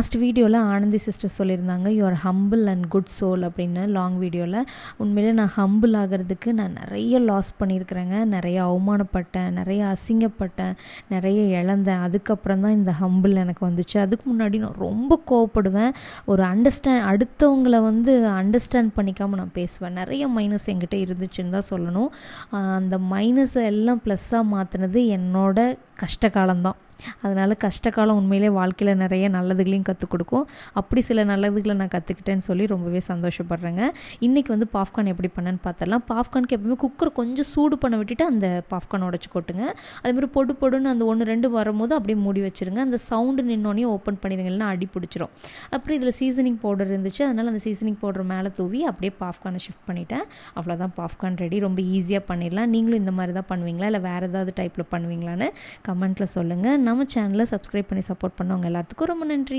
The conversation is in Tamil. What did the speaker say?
லாஸ்ட் வீடியோவில் ஆனந்தி சிஸ்டர் சொல்லியிருந்தாங்க your humble and good soul அப்படின்னு லாங் வீடியோவில். உண்மையிலே நான் ஹம்பிள் ஆகிறதுக்கு நான் நிறைய லாஸ் பண்ணியிருக்கிறேங்க, நிறைய அவமானப்பட்டேன், நிறைய அசிங்கப்பட்டேன், நிறைய இழந்தேன். அதுக்கப்புறம் தான் இந்த ஹம்பிள் எனக்கு வந்துச்சு. அதுக்கு முன்னாடி நான் ரொம்ப கோவப்படுவேன், ஒரு அடுத்தவங்களை அண்டர்ஸ்டாண்ட் பண்ணிக்காமல் நான் பேசுவேன். நிறைய மைனஸ் என்கிட்ட இருந்துச்சுன்னு தான் சொல்லணும். அந்த மைனஸை எல்லாம் ப்ளஸ்ஸாக மாற்றினது என்னோட கஷ்ட காலம்தான். அதனால் கஷ்டகாலம் உண்மையிலே வாழ்க்கையில் நிறைய நல்லதுகளையும் கற்றுக் கொடுக்கும். அப்படி சில நல்லதுகளை நான் கற்றுக்கிட்டேன்னு சொல்லி ரொம்பவே சந்தோஷப்படுறேங்க. இன்றைக்கி பாப்கார்ன் எப்படி பண்ணேன்னு பார்த்தரலாம். பாப்கார்னுக்கு எப்பவுமே குக்கர் கொஞ்சம் சூடு பண்ண விட்டுட்டு அந்த பாப்கார்ன் உடச்சி கொட்டுங்க. அதேமாதிரி பொடுன்னு அந்த 1-2 வரும்போது அப்படியே மூடி வச்சுருங்க. அந்த சவுண்டு நின்னோடனே ஓப்பன் பண்ணிடுங்க, இல்லைனா அடி பிடிச்சிரும். அப்புறம் இதில் சீசனிங் பவுடர் இருந்துச்சு, அதனால் அந்த சீசனிங் பவுடர் மேலே தூவி அப்படியே பாப்கார்னை ஷிஃப்ட் பண்ணிட்டேன். அவ்வளோதான், பாப்கார்ன் ரெடி. ரொம்ப ஈஸியாக பண்ணிடலாம். நீங்களும் இந்த மாதிரி தான் பண்ணுவீங்களா, இல்லை வேறு ஏதாவது டைப்பில் பண்ணுவீங்களான்னு கமெண்ட்டில் சொல்லுங்கள். நம்ம சேனலை சப்ஸ்கிரைப் பண்ணி சப்போர்ட் பண்ணவங்க எல்லாத்துக்கும் ரொம்ப நன்றி.